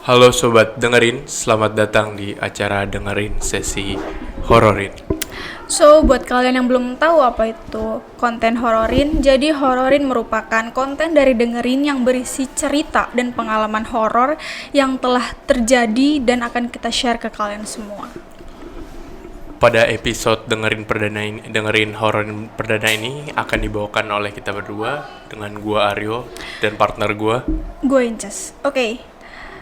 Halo sobat dengerin, selamat datang di acara dengerin sesi hororin. So, buat kalian yang belum tahu apa itu konten hororin, jadi hororin merupakan konten dari dengerin yang berisi cerita dan pengalaman horor yang telah terjadi dan akan kita share ke kalian semua. Pada episode dengerin hororin perdana ini akan dibawakan oleh kita berdua dengan gua Aryo dan partner gua. Gue Inces. Oke.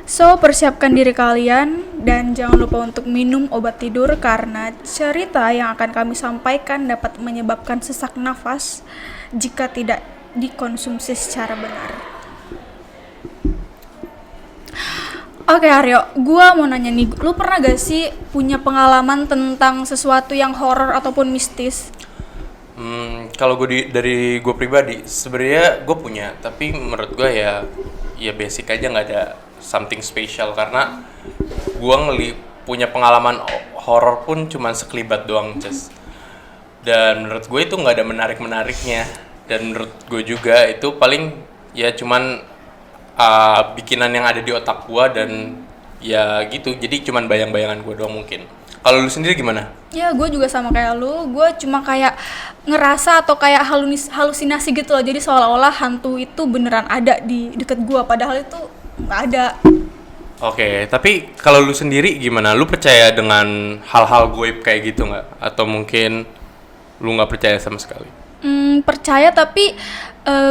So, persiapkan diri kalian dan jangan lupa untuk minum obat tidur karena cerita yang akan kami sampaikan dapat menyebabkan sesak nafas jika tidak dikonsumsi secara benar. Oke Aryo, gue mau nanya nih, lu pernah gak sih punya pengalaman tentang sesuatu yang horor ataupun mistis? Kalau dari gue pribadi, sebenarnya gue punya, tapi menurut gue ya basic aja, nggak ada something special karena gue punya pengalaman horor pun cuman sekelibat doang, Ces. Dan menurut gue itu nggak ada menariknya. Dan menurut gue juga itu paling ya cuman bikinan yang ada di otak gue dan ya gitu. Jadi cuman bayang-bayangan gue doang mungkin. Kalau lu sendiri gimana? Ya gue juga sama kayak lu, gue cuma kayak ngerasa atau kayak halusinasi gitu loh. Jadi seolah-olah hantu itu beneran ada di deket gue, padahal itu nggak ada. Oke, tapi kalau lu sendiri gimana? Lu percaya dengan hal-hal goib kayak gitu nggak? Atau mungkin lu nggak percaya sama sekali? Percaya tapi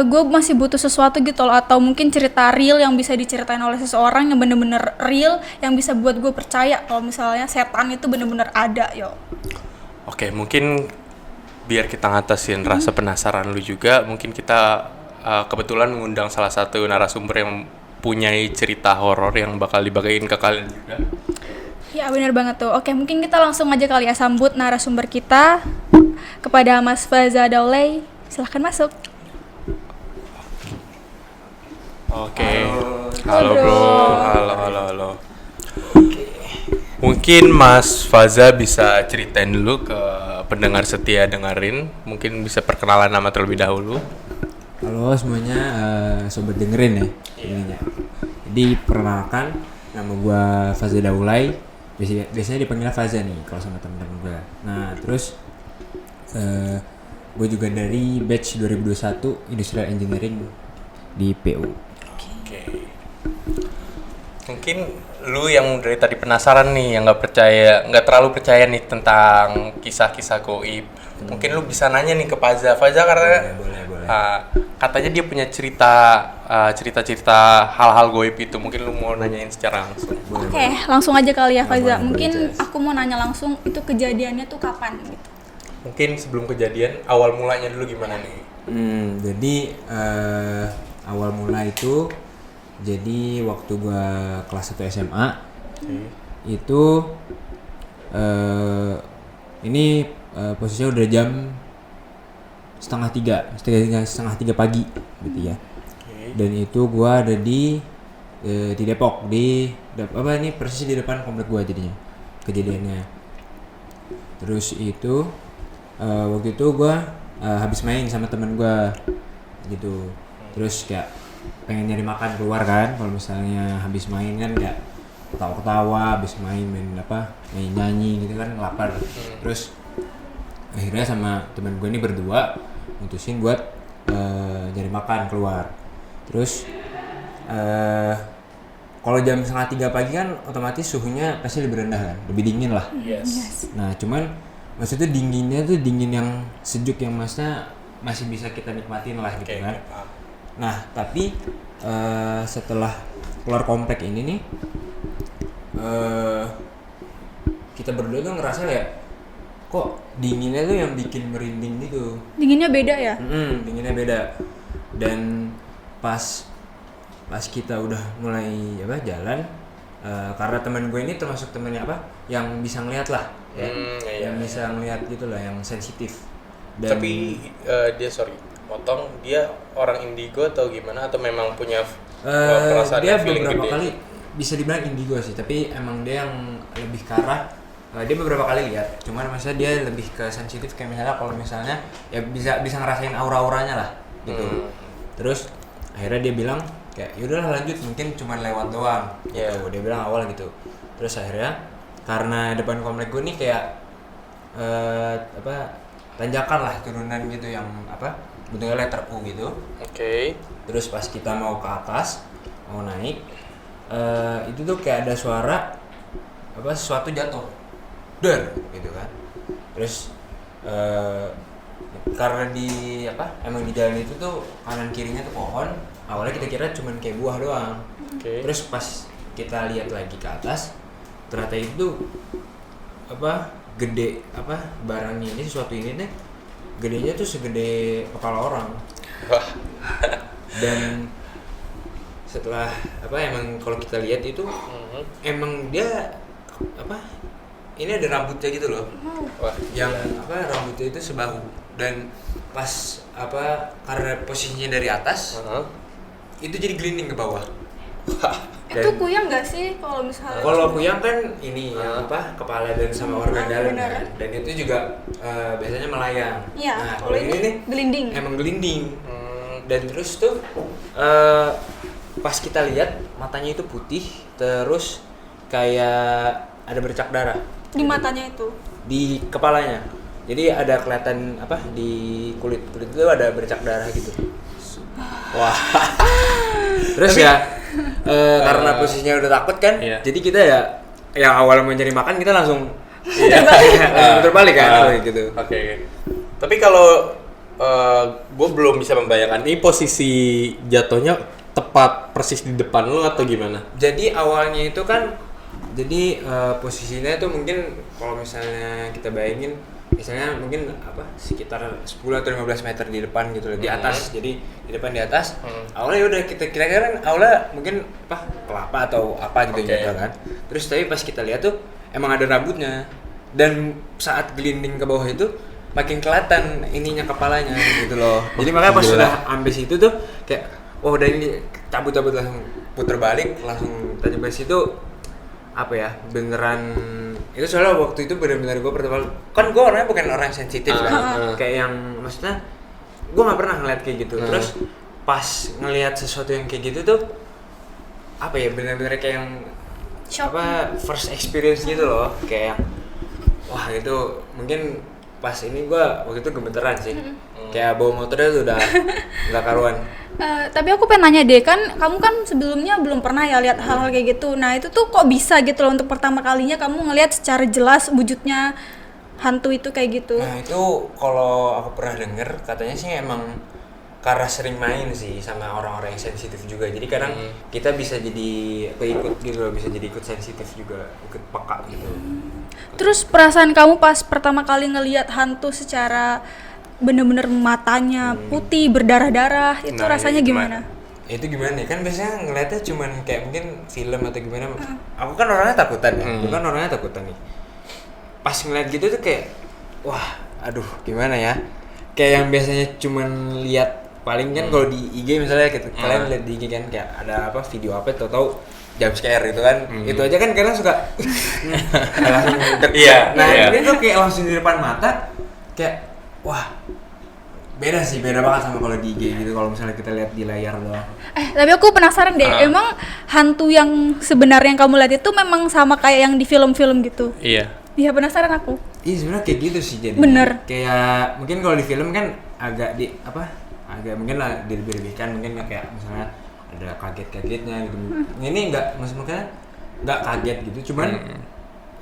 gue masih butuh sesuatu gitu loh, atau mungkin cerita real yang bisa diceritain oleh seseorang yang bener-bener real, yang bisa buat gue percaya kalau misalnya setan itu bener-bener ada, yo. Oke, mungkin biar kita ngatasin rasa penasaran lu juga, mungkin kita kebetulan mengundang salah satu narasumber yang punyai cerita horor yang bakal dibagiin ke kalian juga. Ya benar banget tuh. Oke, mungkin kita langsung aja kali ya sambut narasumber kita kepada Mas Faza Daulay. Silahkan masuk. Oke. Halo bro. Halo. Mungkin Mas Faza bisa ceritain dulu ke pendengar setia dengerin. Mungkin bisa perkenalan nama terlebih dahulu. Halo semuanya, sobat dengerin ya. Ininya. Jadi perkenalkan, nama gue Faza Daulay. Biasanya dipanggil Faza nih kalau sama teman-teman gue. Nah terus gue juga dari batch 2021 Industrial Engineering di PU. Oke. Mungkin lu yang dari tadi penasaran nih, yang nggak terlalu percaya nih tentang kisah-kisah goib. Mungkin lu bisa nanya nih ke Faza karena Boleh. katanya dia punya cerita-cerita hal-hal goib itu. Mungkin lu mau nanyain secara langsung. Oke, langsung aja kali ya Faza. Boleh, Mungkin Jess. aku mau nanya langsung, itu kejadiannya tuh kapan gitu? Mungkin sebelum kejadian, awal mulanya dulu gimana nih? Jadi awal mula itu, jadi waktu gue kelas 1 SMA itu ini posisinya udah jam setengah tiga pagi gitu ya. Dan itu gue ada di Depok, ini persis di depan komplek gue jadinya kejadiannya. Terus itu waktu itu gue habis main sama temen gue gitu. Terus kayak pengen nyari makan keluar kan, kalau misalnya habis main kan nggak ketawa-ketawa, habis main nyanyi gitu kan, lapar. Terus akhirnya sama temen gue ini berdua mutusin buat nyari makan keluar. Terus kalau jam setengah 3 pagi kan otomatis suhunya pasti lebih rendah kan, lebih dingin lah. Yes. Nah cuman maksudnya dinginnya tuh dingin yang sejuk, yang maksudnya masih bisa kita nikmatin lah gitu kan. Nah tapi setelah keluar komplek ini nih, kita berdua tuh ngerasa kayak kok dinginnya tuh yang bikin merinding gitu. Dinginnya beda ya? Dinginnya beda. Dan pas kita udah mulai jalan, karena teman gue ini termasuk temennya yang bisa ngeliat lah ya, yang bisa ngeliat gitu lah, yang sensitif. Dan Tapi dia orang indigo atau gimana, atau memang punya perasaan dia feeling beberapa gede? kali bisa dibilang indigo sih, tapi emang dia yang lebih ke arah dia beberapa kali lihat, cuman maksudnya dia lebih ke sensitif, kayak misalnya kalau misalnya ya bisa ngerasain aura-auranya lah gitu. Terus akhirnya dia bilang kayak yaudahlah lanjut, mungkin cuma lewat doang gitu. Dia bilang awal gitu. Terus akhirnya karena depan komplek gue nih kayak tanjakan lah, turunan gitu yang bentuknya letter U gitu. Terus pas kita mau ke atas, mau naik, itu tuh kayak ada suara sesuatu jatuh, der gitu kan. Terus karena emang di jalan itu tuh kanan kirinya tuh pohon. Awalnya kita kira cuman kayak buah doang. Terus pas kita lihat lagi ke atas, ternyata itu gede barangnya ini, sesuatu ini nih gedenya tuh segede kepala orang. Dan setelah emang kalau kita lihat itu emang dia ini ada rambutnya gitu loh. Yang rambutnya itu sebahu, dan pas karena posisinya dari atas itu jadi gelinding ke bawah. Itu kuyang nggak sih kalau misalnya? Kalau kuyang kan ini yang kepala dan sama organ dalam kan? Dan itu juga biasanya melayang. Iya. Nah kalau ini nih gelinding. emang gelinding. Dan terus tuh pas kita lihat matanya itu putih, terus kayak ada bercak darah Di matanya itu? di kepalanya. Jadi ada kelihatan di kulit itu ada bercak darah gitu. Wah. Terus karena posisinya udah takut kan, jadi kita ya yang awalnya mau nyari makan kita langsung terbalik kan gitu. Tapi kalau gue belum bisa membayangkan ini posisi jatuhnya tepat persis di depan lo atau gimana? Jadi awalnya itu kan, posisinya itu mungkin kalau misalnya kita bayangin, misalnya mungkin sekitar 10 atau 15 meter di depan gitu loh, di atas. Jadi di depan di atas. Awalnya udah kita kira-kira kan awalnya mungkin kelapa atau apa gitu kan. Terus tapi pas kita lihat tuh emang ada rambutnya, dan saat gelinding ke bawah itu makin kelihatan ininya kepalanya gitu loh. Jadi makanya pas sudah ambis itu tuh kayak udah ini cabut langsung puter balik, langsung tadi pas itu beneran itu. Soalnya waktu itu benar-benar gue pertama kan, gue orangnya bukan orang sensitif kan, kayak yang maksudnya gue nggak pernah ngeliat kayak gitu. Terus pas ngelihat sesuatu yang kayak gitu tuh benar-benar kayak yang first experience gitu loh, kayak yang wah itu mungkin pas ini gue waktu itu gemeteran sih, kayak bawa motornya tuh udah nggak karuan. Tapi aku pengen nanya deh, kan kamu kan sebelumnya belum pernah ya lihat hal-hal kayak gitu. Nah itu tuh kok bisa gitu loh untuk pertama kalinya kamu ngelihat secara jelas wujudnya hantu itu kayak gitu? Nah itu kalau aku pernah denger katanya sih emang karena sering main sih sama orang-orang yang sensitif juga. Jadi kadang kita bisa jadi keikut gitu loh, bisa jadi ikut sensitif juga, ikut peka gitu. Terus perasaan kamu pas pertama kali ngelihat hantu secara bener-bener matanya putih berdarah-darah itu rasanya gimana? Itu gimana ya, kan biasanya ngeliatnya cuman kayak mungkin film atau gimana. Aku kan orangnya takutan ya, bukan orangnya takutan nih. Pas ngeliat gitu tuh kayak wah aduh gimana ya, kayak yang biasanya cuman lihat paling kan kalau di IG misalnya gitu, kalian lihat di IG kan kayak ada video tahu-tahu jump scare gitu kan, itu aja kan kalian suka langsung ini tuh kayak langsung di depan mata, kayak wah beda banget sama kalau di IG gitu, kalau misalnya kita lihat di layar doang. Tapi aku penasaran deh, emang hantu yang sebenarnya yang kamu lihat itu memang sama kayak yang di film-film gitu? Iya, penasaran aku. Iya sebenarnya kayak gitu sih, jadi bener. Kayak mungkin kalau di film kan agak agak mungkin lah dilebih-lebihkan, mungkin kayak misalnya ada kaget-kagetnya gitu. Ini enggak, maksudnya enggak kaget gitu, cuman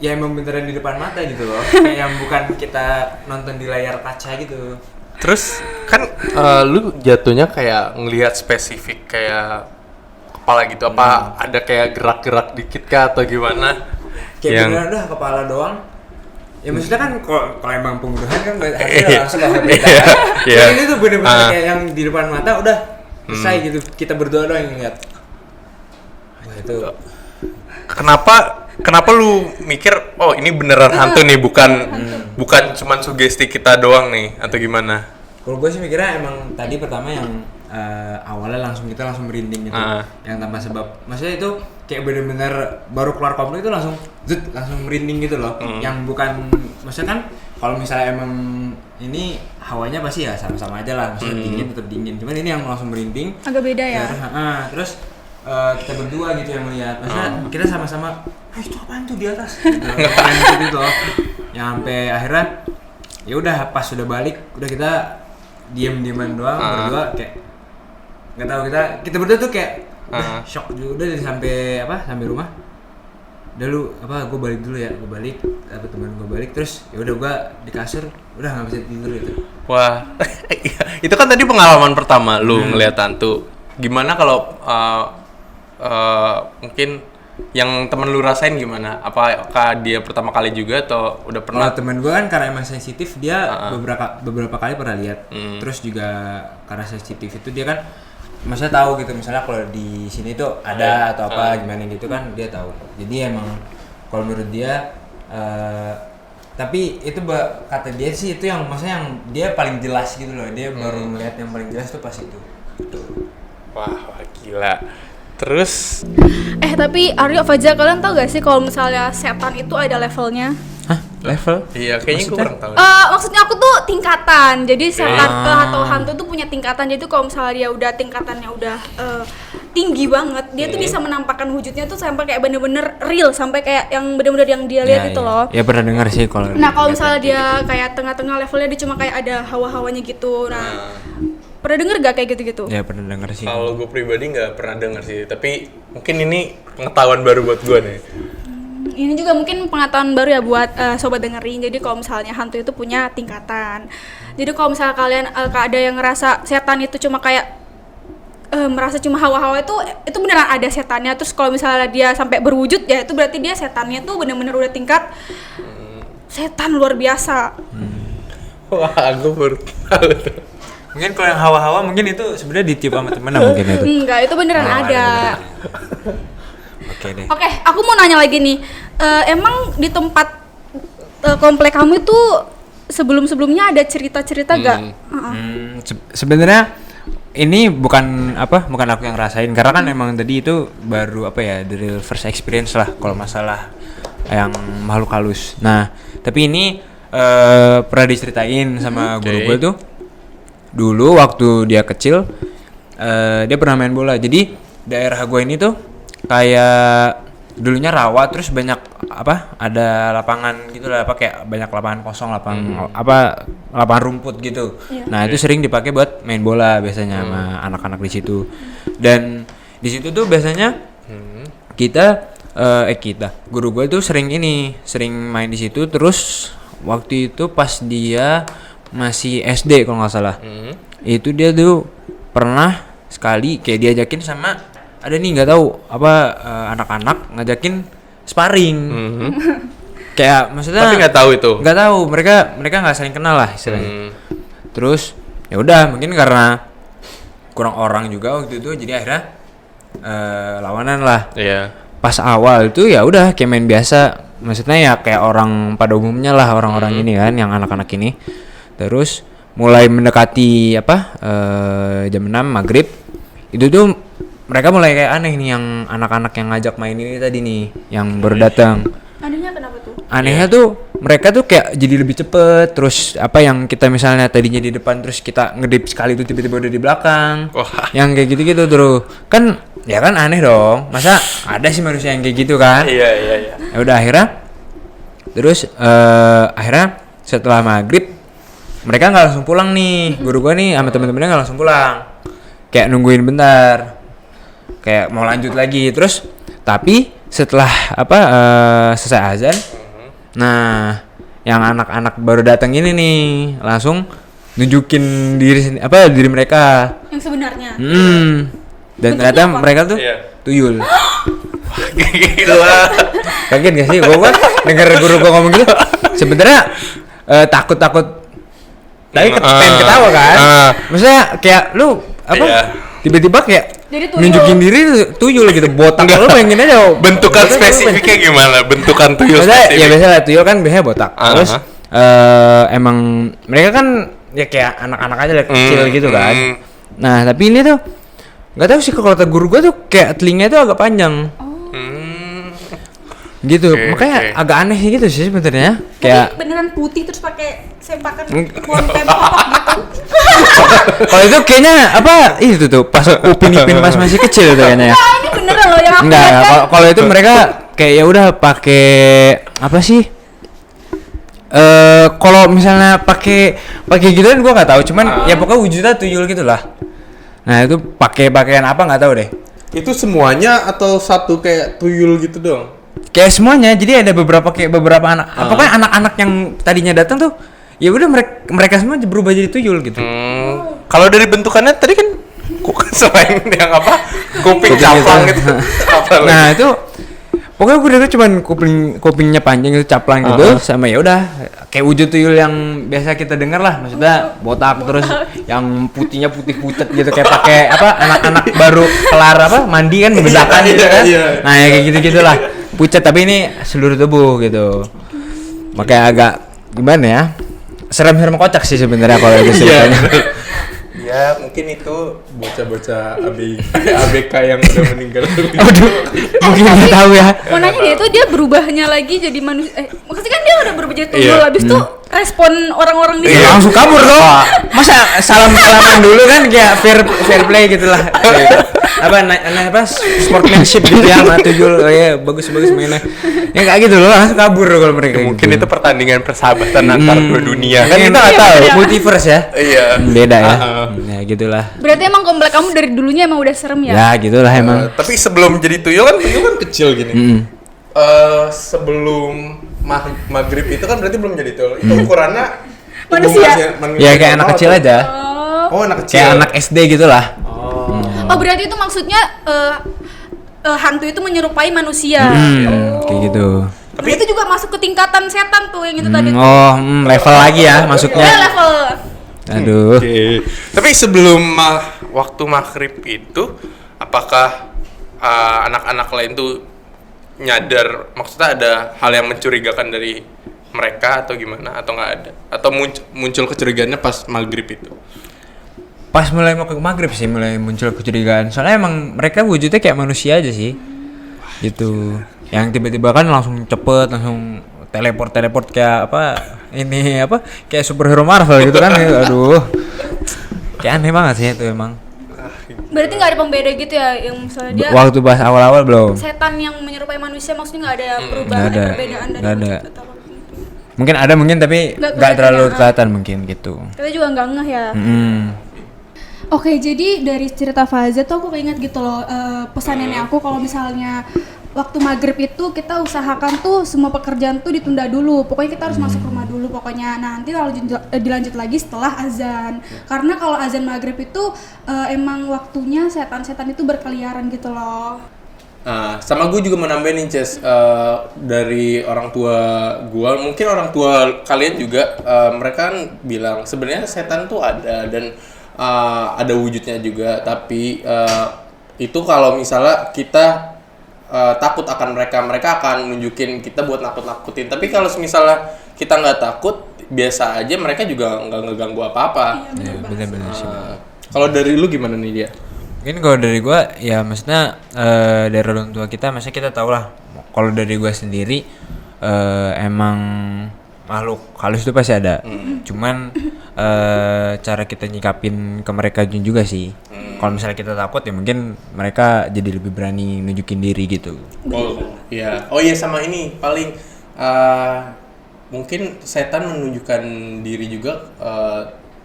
ya emang beneran di depan mata gitu loh. Kayak yang bukan kita nonton di layar kaca gitu. Terus kan lu jatuhnya kayak ngelihat spesifik kayak kepala gitu, apa ada kayak gerak-gerak dikit kah atau gimana? Kayak beneran udah kepala doang. Ya maksudnya kan kalau emang pembunuhan kan harusnya langsung lah berita. Ini tuh bener-bener kayak yang di depan mata udah selesai gitu. Kita berdua doang yang lihat. Wah itu. Kenapa lu mikir ini beneran hantu nih, bukan cuman sugesti kita doang nih atau gimana? Kalau gue sih mikirnya emang tadi pertama yang awalnya kita langsung merinding gitu, yang tanpa sebab. Maksudnya itu kayak bener-bener baru keluar komplek itu langsung merinding gitu loh. Yang bukan, maksudnya kan kalau misalnya emang ini hawanya pasti ya sama-sama aja lah, maksudnya dingin tetap dingin. Cuman ini yang langsung merinding. Agak beda ya. Terus kita berdua gitu yang melihat. Maksudnya kita sama-sama, itu apaan tuh di atas? Gitu loh. Yang sampai akhirnya ya udah pas sudah balik, udah kita diam-diaman doang berdua kayak nggak tahu kita berdua tuh kayak shock juga udah sampai rumah. Udah lu gue balik dulu ya, gue balik teman gue balik terus ya udah gue di kasur udah nggak bisa tidur gitu. Wah, itu kan tadi pengalaman pertama lu ngeliat hantu. Gimana kalau mungkin yang temen lu rasain gimana? Apakah dia pertama kali juga atau udah pernah? Temen gue kan karena emang sensitif dia beberapa kali pernah lihat. Terus juga karena sensitif itu dia kan maksudnya tahu gitu misalnya kalau di sini tuh ada atau apa gimana gitu kan dia tahu. Jadi emang kalau menurut dia tapi itu kata dia sih itu yang maksudnya yang dia paling jelas gitu loh. Dia baru melihat yang paling jelas tuh pas itu. Gitu. Wah, gila. Terus Tapi Aryo Fajar, kalian tahu gak sih kalau misalnya setan itu ada levelnya? Hah? Level? iya kayaknya gue kurang tahu. Maksudnya aku tuh tingkatan. Jadi setan atau hantu tuh punya tingkatan. Jadi kalau misalnya dia udah tingkatannya udah tinggi banget, dia tuh bisa menampakkan wujudnya tuh sampai kayak bener-bener real, sampai kayak yang bener-bener yang dia lihat itu loh. Ya pernah dengar sih kalau. Nah, kalau misalnya dia kayak tengah-tengah levelnya dia cuma kayak ada hawa-hawanya gitu. Nah, pernah denger gak kayak gitu-gitu? Ya pernah dengar sih. Kalau gue pribadi nggak pernah dengar sih, tapi mungkin ini pengetahuan baru buat gue nih. Ini juga mungkin pengetahuan baru ya buat sobat dengerin. Jadi kalau misalnya hantu itu punya tingkatan. Jadi kalau misalnya kalian ada yang ngerasa setan itu cuma kayak merasa cuma hawa-hawa itu beneran ada setannya. Terus kalau misalnya dia sampai berwujud ya itu berarti dia setannya tuh bener-bener udah tingkat setan luar biasa. Wah, gue baru tahu tuh. Mungkin kalau yang hawa-hawa mungkin itu sebenarnya ditiup sama temen mungkin itu. Enggak, itu beneran ada. Oke deh. Oke, aku mau nanya lagi nih. Emang di tempat komplek kamu itu sebelum-sebelumnya ada cerita-cerita gak? Sebenarnya ini bukan aku yang rasain karena kan emang tadi itu baru dari first experience lah kalau masalah yang makhluk halus. Nah, tapi ini pernah diceritain sama guru gue tuh. Dulu waktu dia kecil dia pernah main bola. Jadi daerah gue ini tuh kayak dulunya rawa terus banyak ada lapangan gitu lah kayak banyak lapangan kosong lapangan rumput gitu. Nah, itu sering dipakai buat main bola biasanya sama anak-anak di situ. Dan di situ tuh biasanya guru gue tuh sering main di situ. Terus waktu itu pas dia masih SD kalau nggak salah, itu dia tuh pernah sekali kayak diajakin sama ada nih nggak tahu anak-anak ngajakin sparring, kayak maksudnya. Tapi nggak tahu itu. Nggak tahu, mereka nggak saling kenal lah istilahnya. Terus ya udah mungkin karena kurang orang juga waktu itu jadi akhirnya lawanan lah. Iya. Pas awal itu ya udah kayak main biasa, maksudnya ya kayak orang pada umumnya lah orang-orang ini kan yang anak-anak ini. Terus mulai mendekati jam 6 maghrib itu tuh mereka mulai kayak aneh nih yang anak-anak yang ngajak main ini tadi nih yang baru datang. Anehnya kenapa tuh? Anehnya tuh mereka tuh kayak jadi lebih cepet. Terus yang kita misalnya tadinya di depan terus kita ngedip sekali tuh tiba-tiba udah di belakang. Yang kayak gitu-gitu terus kan ya kan aneh dong. Masa ada sih manusia yang kayak gitu kan? Iya. Ya udah akhirnya setelah maghrib mereka nggak langsung pulang nih, guru gua nih sama temen-temennya nggak langsung pulang, kayak nungguin bentar, kayak mau lanjut lagi. Terus tapi setelah selesai azan, nah yang anak-anak baru datang ini nih langsung nunjukin diri mereka yang sebenarnya. Dan ternyata mereka tuh tuyul. Gila. Kaget gak sih? Gua denger guru gua ngomong gitu, sebenarnya takut. Tapi pengen ketawa kan? Maksudnya kayak lu tiba-tiba kayak nunjukin diri tuyul gitu, botak. Lu pengen aja bentukan spesifiknya gimana? Bentukan tuyul spesifik. Ya biasanya tuyul kan biasanya botak. Terus emang mereka kan ya kayak anak-anak aja lah, kecil gitu kan. Nah, tapi ini tuh nggak tahu sih kalau kata guru gua tuh kayak telinganya tuh agak panjang. Gitu, makanya agak aneh gitu sih sebenarnya. Kayak beneran putih terus pakai sempakan konten pokok gitu. Kalau itu kayaknya itu tuh pas Upin Ipin masih kecil tuh kayaknya ya. Nah, ini yang aku Enggak, lihat kan. kalau itu mereka kayak ya udah pakai apa sih? Kalau misalnya pakai gituan gua nggak tahu, cuman ya pokoknya wujudnya tuyul gitulah. Nah, itu pakai pakaian apa nggak tahu deh. Itu semuanya atau satu kayak tuyul gitu dong? Kayak semuanya, jadi ada beberapa anak, pokoknya anak-anak yang tadinya datang tuh ya udah mereka semua berubah jadi tuyul gitu. Kalau dari bentukannya tadi kan selain yang apa? Kuping caplang gitu. Apa lagi? Nah, itu pokoknya gue udah cuman kupingnya panjang itu caplang gitu, sama ya udah kayak wujud tuyul yang biasa kita dengar lah, maksudnya botak terus yang putihnya putih pucat gitu kayak pakai apa anak-anak baru kelar apa mandi kan membedakan gitu kan. Nah, ya kayak gitu-gitulah. Pucat tapi ini seluruh tubuh gitu. Makanya agak gimana ya? Serem-serem kocak sih sebenarnya kalau itu ceritanya. Ya mungkin itu bocah-bocah ABK yang udah meninggal. Aduh, mungkin nggak tahu ya. Mau nanya dia itu dia berubahnya lagi jadi manusia. Maksudnya kan dia udah berubah jadi tuyul, Iya. habis itu respon orang-orang di Ya, langsung kabur dong. Masa salaman dulu kan kayak fair play gitulah. Apa sportsmanship gitu ya sama tuyul. Oh ya bagus mainnya. Ya kayak gitu loh, langsung kabur kalau mereka. Mungkin gitu. itu pertandingan persahabatan antar dua dunia kan Kan kita nggak tahu. multiverse ya. Iya. Beda ya. Uh-uh. Ya gitulah. Berarti emang komplek kamu dari dulunya emang udah serem ya? Ya gitulah emang. Tapi sebelum jadi tuyul kan kecil gini. Sebelum maghrib itu kan berarti belum jadi tuyul. Itu ukurannya Manusia. Ya kayak anak kecil aja. Oh, anak kecil. Kayak anak SD gitulah. Oh berarti itu maksudnya hantu itu menyerupai manusia. Kayak gitu. Tapi itu juga masuk ke tingkatan setan tuh yang itu tadi. Level lagi ya Ya masuknya. level. Aduh. Oke. Tapi sebelum waktu maghrib itu, apakah anak-anak lain tuh nyadar, maksudnya ada hal yang mencurigakan dari mereka atau gimana, atau nggak ada, atau muncul kecurigaannya pas maghrib itu? Pas mulai mau ke maghrib sih mulai muncul kecurigaan. Soalnya emang mereka wujudnya kayak manusia aja sih. Gitu. Yang tiba-tiba kan langsung cepet, langsung teleport kayak apa? Ini apa? Kayak superhero Marvel gitu kan. Aduh. Kayak aneh banget sih itu emang. Berarti nggak ada pembeda gitu ya yang misalnya dia Waktu bahas awal-awal belum. setan yang menyerupai manusia maksudnya nggak ada perubahan Nggak ada. perbedaan dari Nggak ada. wujud atau apapun itu. Mungkin ada tapi Nggak nggak terlalu kelihatan, kelihatan mungkin gitu. Kita juga nggak ngeh ya. Oke, jadi dari cerita Faza tuh aku keinget gitu loh pesan nenek aku kalau misalnya waktu maghrib itu kita usahakan tuh semua pekerjaan tuh ditunda dulu. Pokoknya kita harus masuk rumah dulu pokoknya. Nanti dilanjut lagi setelah azan. Karena kalau azan maghrib itu emang waktunya setan-setan itu berkeliaran gitu loh. Sama gue juga mau nambahin nih Ces, dari orang tua gue, mungkin orang tua kalian juga, mereka kan bilang sebenarnya setan tuh ada dan ada wujudnya juga, tapi itu kalau misalnya kita takut akan mereka akan nunjukin kita buat nakut-nakutin. Tapi kalau misalnya kita nggak takut, biasa aja, mereka juga nggak ngeganggu apa-apa. Iya, benar-benar sih. Kalau dari lu gimana nih dia? Mungkin kalau dari gua ya maksudnya dari orang tua kita, maksudnya kita tahu lah. Kalau dari gua sendiri emang makhluk halus itu pasti ada. Cuman cara kita nyikapin ke mereka juga sih. Kalau misalnya kita takut ya mungkin mereka jadi lebih berani nunjukin diri gitu. Oh iya sama ini paling mungkin setan menunjukkan diri juga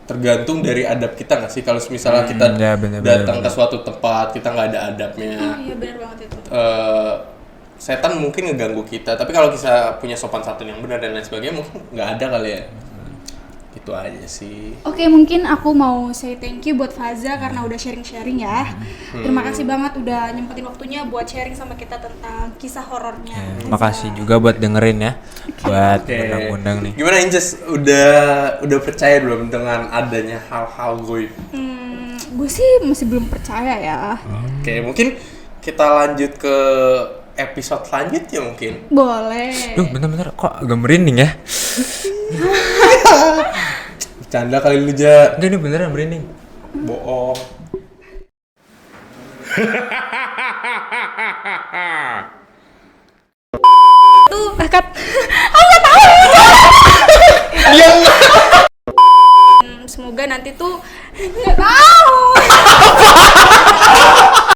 tergantung dari adab kita nggak sih? Kalau misalnya kita ya bener, datang ke suatu tempat kita nggak ada adabnya, Iya benar banget itu. setan mungkin ngeganggu kita. Tapi kalau kita punya sopan santun yang benar dan lain sebagainya, mungkin nggak ada kali ya. Gitu aja sih. Oke, mungkin aku mau say thank you buat Faza karena udah sharing-sharing ya. Terima kasih banget udah nyempetin waktunya buat sharing sama kita tentang kisah horornya. Makasih juga buat dengerin ya. Buat undang-undang nih. Gimana Inces? Udah percaya belum dengan adanya hal-hal goib? Gue sih masih belum percaya ya. Oke, mungkin kita lanjut ke episode selanjutnya mungkin. Boleh. Duh, bentar-bentar kok agak merinding ya? Bercanda kali lu, Ja. Enggak, ini beneran merinding. Bohong. Tuh, kat. Aku nggak tahu. Semoga nanti tuh nggak tahu.